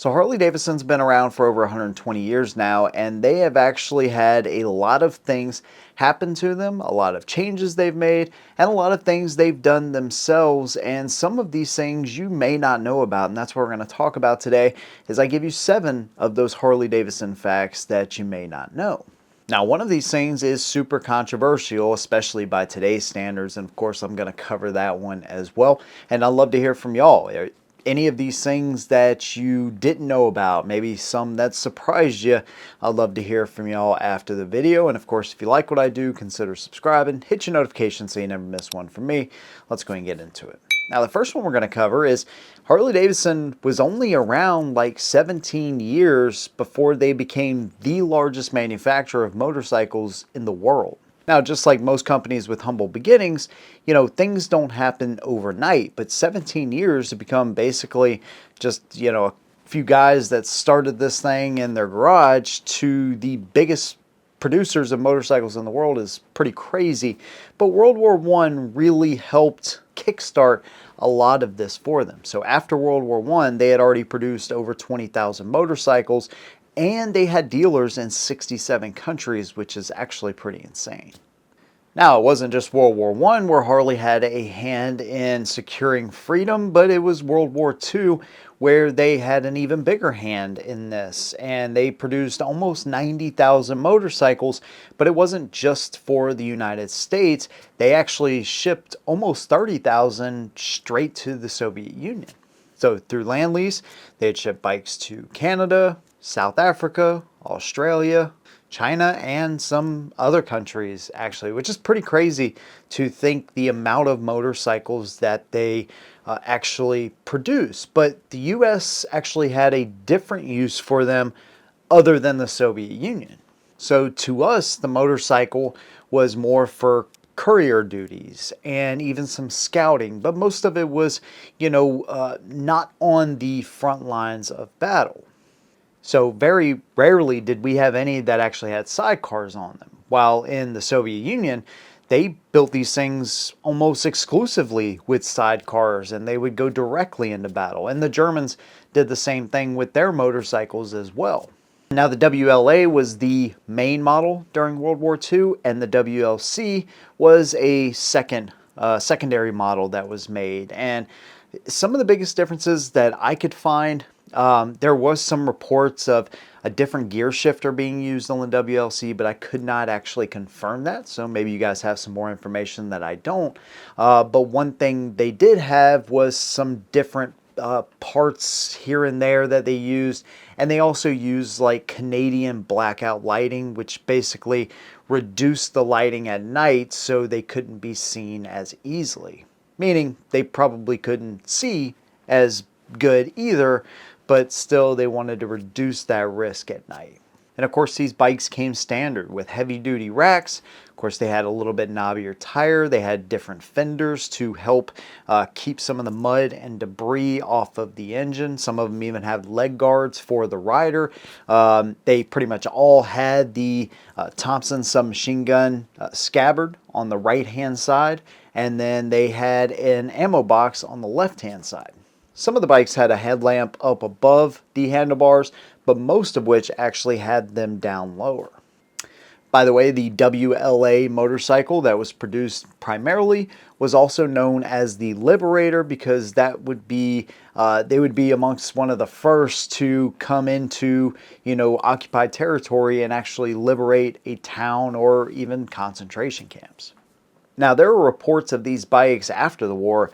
So Harley Davidson's been around for over 120 years now, and they have actually had a lot of things happen to them, a lot of changes they've made, and a lot of things they've done themselves. And some of these things you may not know about, and that's what we're going to talk about today, is I give you 7 of those Harley Davidson facts that you may not know. Now, one of these things is super controversial, especially by today's standards, and of course I'm going to cover that one as well. And I'd love to hear from y'all. Any of these things that you didn't know about, maybe some that surprised you, I'd love to hear from y'all after the video. And of course, if you like what I do, consider subscribing, hit your notifications so you never miss one from me. Let's go and get into it. Now, the first one we're going to cover is Harley Davidson was only around like 17 years before they became the largest manufacturer of motorcycles in the world. Now, just like most companies with humble beginnings, things don't happen overnight, but 17 years to become basically just, a few guys that started this thing in their garage to the biggest producers of motorcycles in the world is pretty crazy. But World War I really helped kickstart a lot of this for them. So after World War I, they had already produced over 20,000 motorcycles, and they had dealers in 67 countries, which is actually pretty insane. Now, it wasn't just World War I where Harley had a hand in securing freedom, but it was World War II where they had an even bigger hand in this. And they produced almost 90,000 motorcycles, but it wasn't just for the United States. They actually shipped almost 30,000 straight to the Soviet Union. So through land lease, they had shipped bikes to Canada, South Africa, Australia, China, and some other countries actually, which is pretty crazy to think the amount of motorcycles that they actually produce. But the US actually had a different use for them other than the Soviet Union. So to us, the motorcycle was more for courier duties and even some scouting, but most of it was, not on the front lines of battle. So very rarely did we have any that actually had sidecars on them. While in the Soviet Union, they built these things almost exclusively with sidecars, and they would go directly into battle. And the Germans did the same thing with their motorcycles as well. Now, the WLA was the main model during World War II, and the WLC was a secondary model that was made. And some of the biggest differences that I could find, there was some reports of a different gear shifter being used on the WLC, but I could not actually confirm that. So maybe you guys have some more information that I don't. But one thing they did have was some different parts here and there that they used. And they also used like Canadian blackout lighting, which basically reduced the lighting at night so they couldn't be seen as easily. Meaning they probably couldn't see as good either, but still they wanted to reduce that risk at night. And of course, these bikes came standard with heavy duty racks. Of course, they had a little bit knobbier tire. They had different fenders to help keep some of the mud and debris off of the engine. Some of them even have leg guards for the rider. They pretty much all had the Thompson submachine gun scabbard on the right hand side, and then they had an ammo box on the left hand side. Some of the bikes had a headlamp up above the handlebars, but most of which actually had them down lower. By the way, the WLA motorcycle that was produced primarily was also known as the Liberator, because that would be they would be amongst one of the first to come into occupied territory and actually liberate a town or even concentration camps. Now, there were reports of these bikes after the war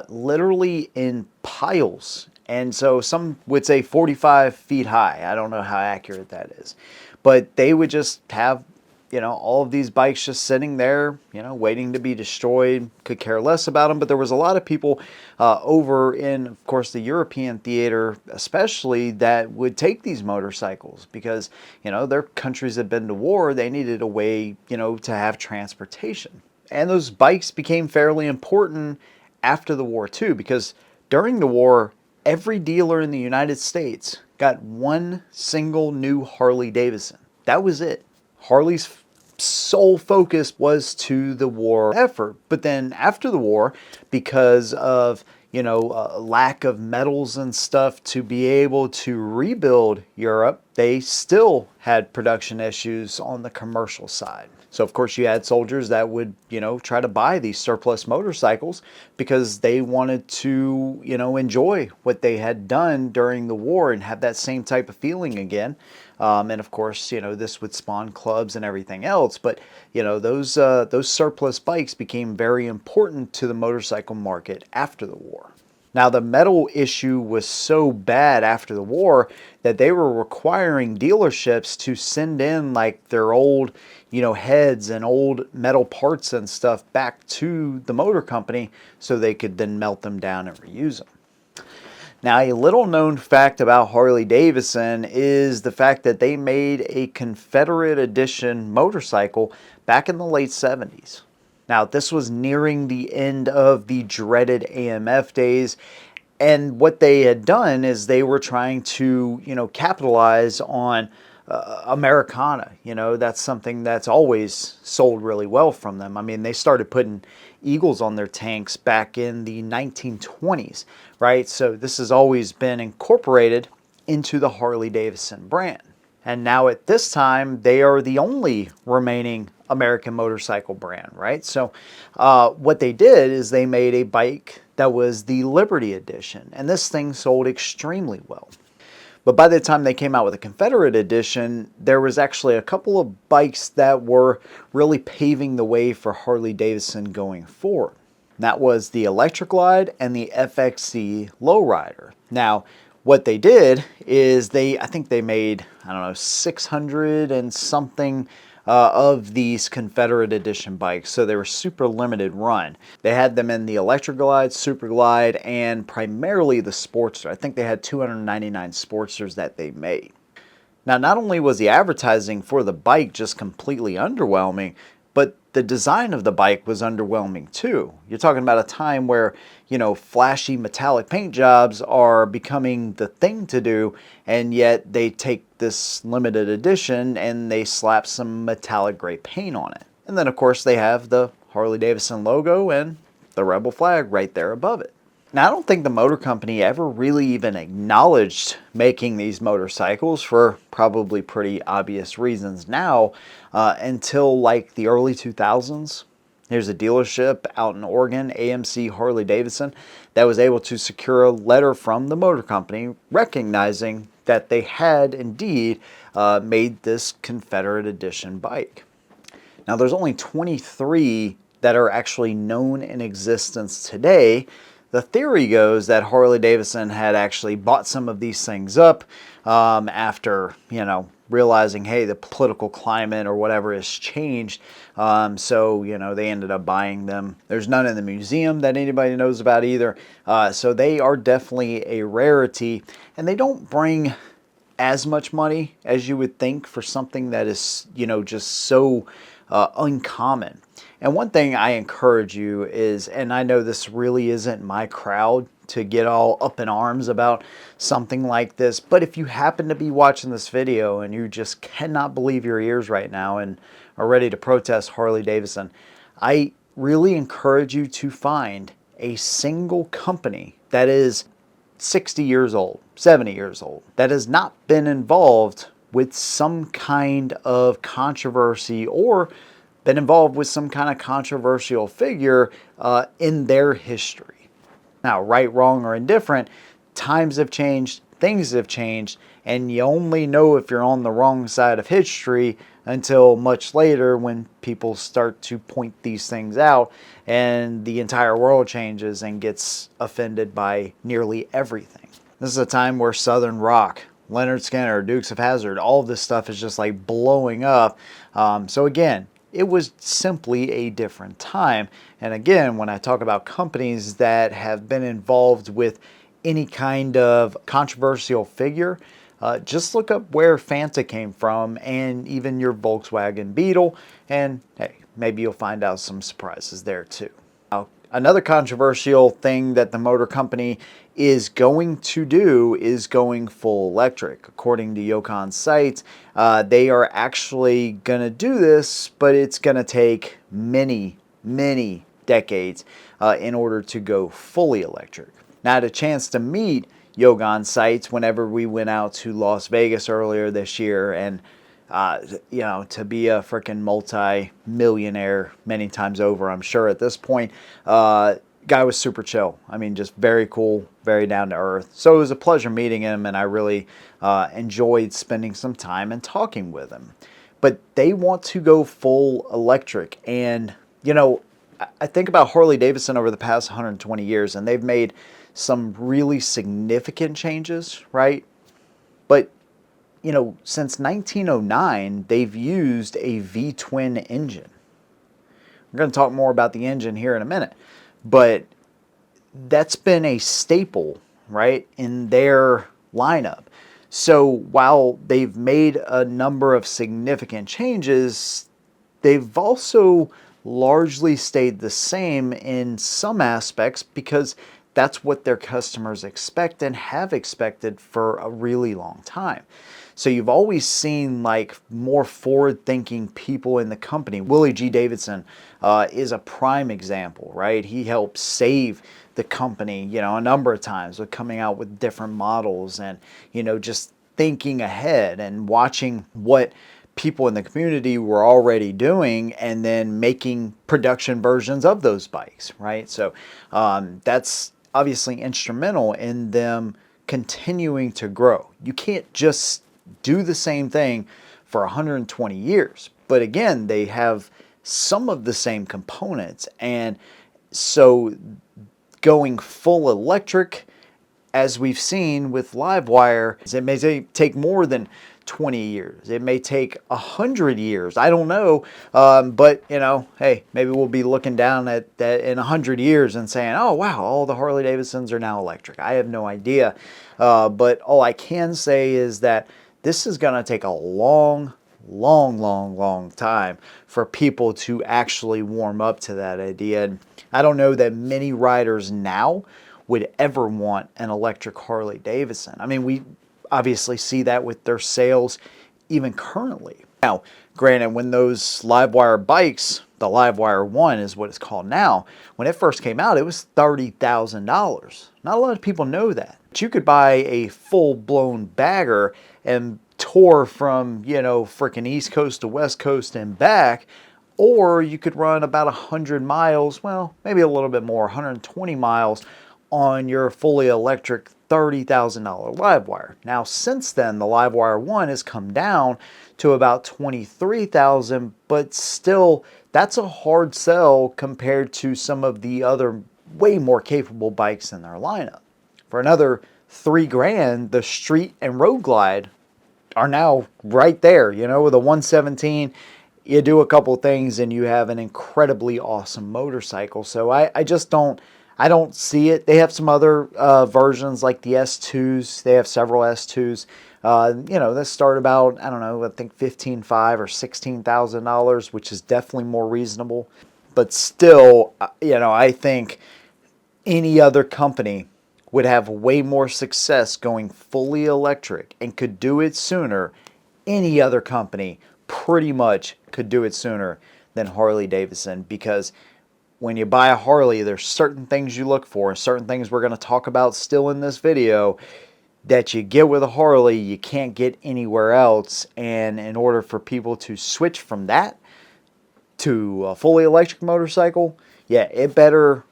literally in piles. And so some would say 45 feet high. I don't know how accurate that is. But they would just have, all of these bikes just sitting there, waiting to be destroyed. Could care less about them. But there was a lot of people over in, of course, the European theater especially, that would take these motorcycles because, their countries had been to war. They needed a way, to have transportation. And those bikes became fairly important after the war too, because during the war, every dealer in the United States got one single new Harley Davidson. That was it. Harley's sole focus was to the war effort. But then after the war, because of lack of metals and stuff to be able to rebuild Europe, they still had production issues on the commercial side. So of course you had soldiers that would, try to buy these surplus motorcycles because they wanted to, enjoy what they had done during the war and have that same type of feeling again. And of course, this would spawn clubs and everything else. But, those surplus bikes became very important to the motorcycle market after the war. Now, the metal issue was so bad after the war that they were requiring dealerships to send in like their old, heads and old metal parts and stuff back to the motor company so they could then melt them down and reuse them. Now, a little known fact about Harley Davidson is the fact that they made a Confederate edition motorcycle back in the late 70s. Now, this was nearing the end of the dreaded AMF days, and what they had done is they were trying to, capitalize on Americana. That's something that's always sold really well from them. I mean, they started putting eagles on their tanks back in the 1920s, right? So this has always been incorporated into the Harley Davidson brand. And now at this time, they are the only remaining American motorcycle brand, right? So what they did is they made a bike that was the Liberty Edition, and this thing sold extremely well. But by the time they came out with a Confederate edition, there was actually a couple of bikes that were really paving the way for Harley Davidson going forward. That was the Electric Glide and the FXC Lowrider. Now, what they did is I think they made, 600 and something of these Confederate edition bikes. So they were super limited run. They had them in the Electric Glide, Super Glide, and primarily the Sportster. I think they had 299 Sportsters that they made. Now, not only was the advertising for the bike just completely underwhelming, but the design of the bike was underwhelming too. You're talking about a time where, flashy metallic paint jobs are becoming the thing to do, and yet they take this limited edition and they slap some metallic gray paint on it. And then of course they have the Harley Davidson logo and the Rebel flag right there above it. Now, I don't think the motor company ever really even acknowledged making these motorcycles for probably pretty obvious reasons now until like the early 2000s. There's a dealership out in Oregon, AMC Harley Davidson, that was able to secure a letter from the motor company recognizing that they had indeed made this Confederate edition bike. Now, there's only 23 that are actually known in existence today. The theory goes that Harley Davidson had actually bought some of these things up after, realizing, hey, the political climate or whatever has changed. So, they ended up buying them. There's none in the museum that anybody knows about either. So they are definitely a rarity, and they don't bring as much money as you would think for something that is, just so uncommon. And one thing I encourage you is, and I know this really isn't my crowd to get all up in arms about something like this, but if you happen to be watching this video and you just cannot believe your ears right now and are ready to protest Harley Davidson, I really encourage you to find a single company that is 60 years old, 70 years old, that has not been involved with some kind of controversy or been involved with some kind of controversial figure in their history. Now, right, wrong, or indifferent, times have changed, things have changed, and you only know if you're on the wrong side of history until much later when people start to point these things out and the entire world changes and gets offended by nearly everything. This is a time where Southern rock, Leonard Skinner, Dukes of Hazzard, all of this stuff is just like blowing up. So again, it was simply a different time. And again, when I talk about companies that have been involved with any kind of controversial figure, just look up where Fanta came from and even your Volkswagen Beetle, and hey, maybe you'll find out some surprises there too. Now, another controversial thing that the motor company is going to do is going full electric. According to Yokon's site, they are actually going to do this, but it's going to take many decades in order to go fully electric. Now, I had a chance to meet Yoga on sites whenever we went out to Las Vegas earlier this year, and you know, to be a freaking multi-millionaire many times over, I'm sure at this point, guy was super chill. I mean, just very cool, very down to earth. So it was a pleasure meeting him, and I really enjoyed spending some time and talking with him. But they want to go full electric, and you know, I think about Harley Davidson over the past 120 years, and they've made some really significant changes, right? But you know, since 1909, they've used a V-twin engine. We're going to talk more about the engine here in a minute, but that's been a staple, right, in their lineup. So while they've made a number of significant changes, they've also largely stayed the same in some aspects because that's what their customers expect and have expected for a really long time. So you've always seen like more forward-thinking people in the company. Willie G. Davidson is a prime example, right? He helped save the company, you know, a number of times with coming out with different models and, you know, just thinking ahead and watching what people in the community were already doing and then making production versions of those bikes, right? So that's obviously instrumental in them continuing to grow. You can't just do the same thing for 120 years. But again, they have some of the same components. And so going full electric, as we've seen with Livewire, it may take more than 20 years. It may take 100 years. I don't know. But, you know, hey, maybe we'll be looking down at that in 100 years and saying, oh, wow, all the Harley Davidsons are now electric. I have no idea. But all I can say is that this is going to take a long time for people to actually warm up to that idea. And I don't know that many riders now would ever want an electric Harley Davidson. I mean, we obviously see that with their sales even currently. Now, granted, when those Livewire bikes, the Livewire 1 is what it's called now, when it first came out, it was $30,000. Not a lot of people know that. But you could buy a full-blown bagger and tour from, you know, freaking East Coast to West Coast and back, or you could run about 100 miles, well, maybe a little bit more, 120 miles on your fully electric $30,000 Livewire. Now, since then, the Livewire 1 has come down to about $23,000, but still, that's a hard sell compared to some of the other way more capable bikes in their lineup. For another $3,000, the Street and Road Glide are now right there, you know, with a 117. You do a couple things and you have an incredibly awesome motorcycle. So I just don't see it. They have some other versions like the S2s. They have several S2s. You know, they start about, I don't know, I think $15,500 or $16,000, which is definitely more reasonable. But still, you know, I think any other company would have way more success going fully electric and could do it sooner. Any other company pretty much could do it sooner than Harley Davidson, because when you buy a Harley, there's certain things you look for, certain things we're going to talk about still in this video that you get with a Harley you can't get anywhere else. And in order for people to switch from that to a fully electric motorcycle, yeah, it better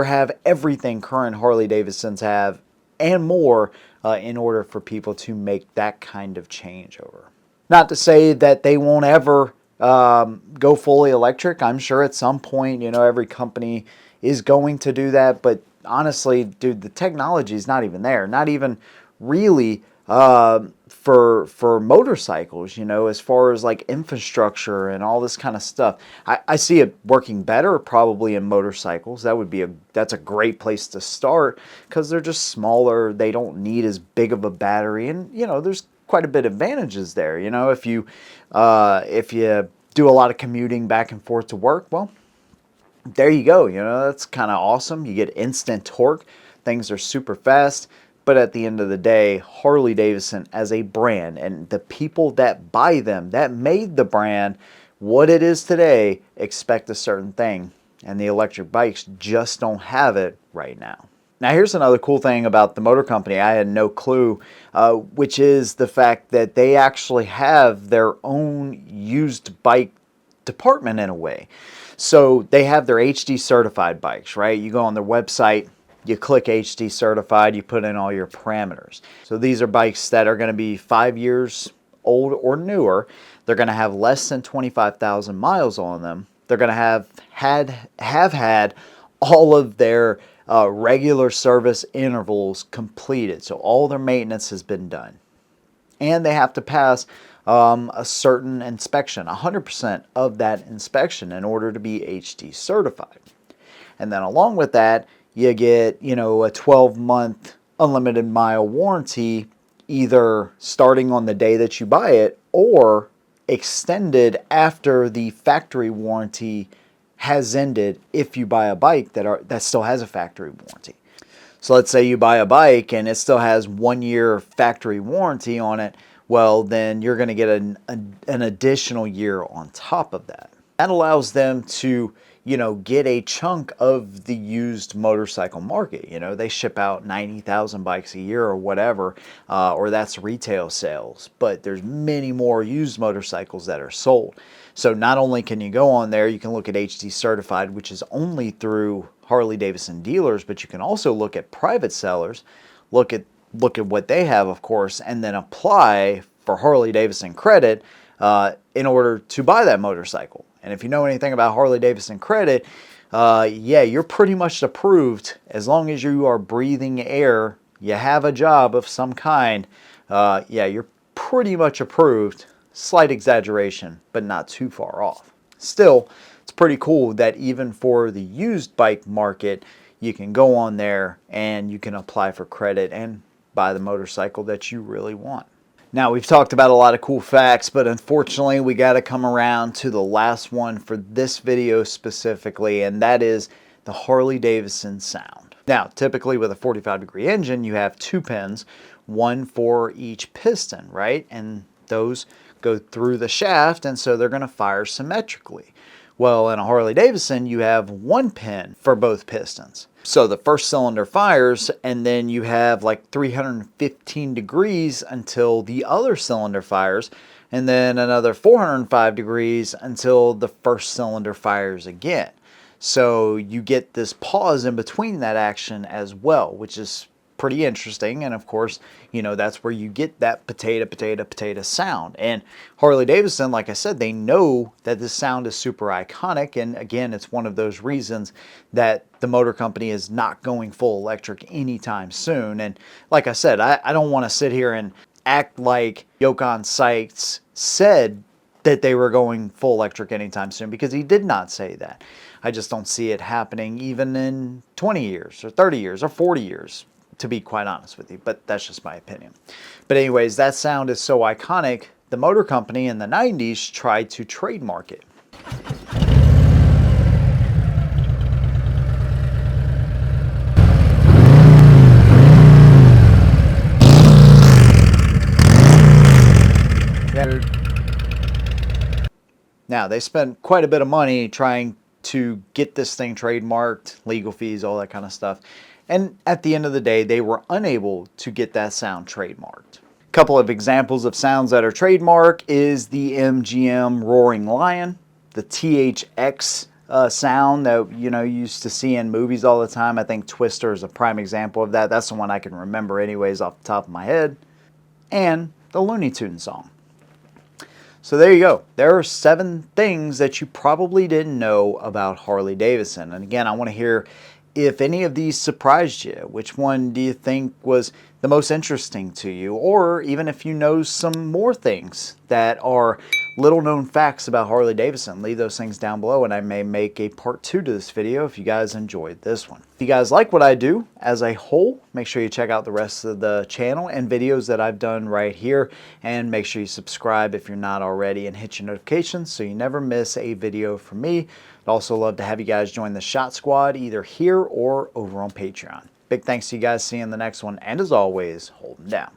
have everything current Harley Davidsons have and more in order for people to make that kind of changeover. Not to say that they won't ever go fully electric. I'm sure at some point, you know, every company is going to do that. But honestly, dude, the technology is not even there. Not even really for motorcycles, you know, as far as like infrastructure and all this kind of stuff. I see it working better probably in motorcycles. That's a great place to start because they're just smaller. They don't need as big of a battery, and you know, there's quite a bit of advantages there. You know, if you do a lot of commuting back and forth to work, well, there you go. You know, that's kind of awesome. You get instant torque. Things are super fast. But at the end of the day, Harley Davidson as a brand and the people that buy them, that made the brand what it is today, expect a certain thing. and the electric bikes just don't have it right now. Now here's another cool thing about the motor company I had no clue, which is the fact that they actually have their own used bike department in a way. So they have their HD certified bikes, right? You go on their website, you click HD certified, you put in all your parameters. So these are bikes that are going to be 5 years old or newer. They're going to have less than 25,000 miles on them. They're going to have had all of their regular service intervals completed. So all their maintenance has been done. And they have to pass a certain inspection, 100% of that inspection in order to be HD certified. And then along with that, you get, a 12-month unlimited mile warranty, either starting on the day that you buy it or extended after the factory warranty has ended if you buy a bike that still has a factory warranty. So let's say you buy a bike and it still has 1 year factory warranty on it. Well, then you're going to get an additional year on top of that. That allows them to, get a chunk of the used motorcycle market. They ship out 90,000 bikes a year or whatever, or that's retail sales. But there's many more used motorcycles that are sold. So not only can you go on there, you can look at HD certified, which is only through Harley Davidson dealers, but you can also look at private sellers, look at what they have, of course, and then apply for Harley Davidson credit in order to buy that motorcycle. And if you know anything about Harley Davidson credit, yeah, you're pretty much approved as long as you are breathing air, you have a job of some kind. Yeah, you're pretty much approved. Slight exaggeration, but not too far off. Still, it's pretty cool that even for the used bike market, you can go on there and you can apply for credit and buy the motorcycle that you really want. Now, we've talked about a lot of cool facts, but unfortunately we got to come around to the last one for this video specifically, and that is the Harley Davidson sound. Now, typically with a 45-degree engine, you have 2 pins, one for each piston, right? And those go through the shaft, and so they're going to fire symmetrically. Well, in a Harley Davidson, you have 1 pin for both pistons. So the first cylinder fires, and then you have like 315 degrees until the other cylinder fires, and then another 405 degrees until the first cylinder fires again. So you get this pause in between that action as well, which is pretty interesting. And of course, that's where you get that potato sound. And Harley Davidson, like I said, they know that this sound is super iconic. And again, it's one of those reasons that the motor company is not going full electric anytime soon. And like I said, I don't want to sit here and act like Jochen Sykes said that they were going full electric anytime soon, because he did not say that. I just don't see it happening even in 20 years or 30 years or 40 years. To be quite honest with you, but that's just my opinion. But anyways, that sound is so iconic, the motor company in the 90s tried to trademark it. Now, they spent quite a bit of money trying to get this thing trademarked, legal fees, all that kind of stuff. And at the end of the day, they were unable to get that sound trademarked. A couple of examples of sounds that are trademarked is the MGM Roaring Lion, the THX sound that you used to see in movies all the time. I think Twister is a prime example of that. That's the one I can remember anyways off the top of my head. And the Looney Tunes song. So there you go. There are 7 things that you probably didn't know about Harley Davidson. And again, I want to hear if any of these surprised you. Which one do you think was the most interesting to you? Or even if you know some more things that are little known facts about Harley Davidson, leave those things down below and I may make a part 2 to this video if you guys enjoyed this one. If you guys like what I do as a whole, make sure you check out the rest of the channel and videos that I've done right here, and make sure you subscribe if you're not already and hit your notifications so you never miss a video from me. I'd also love to have you guys join the Shot Squad either here or over on Patreon. Big thanks to you guys. See you in the next one, and as always, hold them down.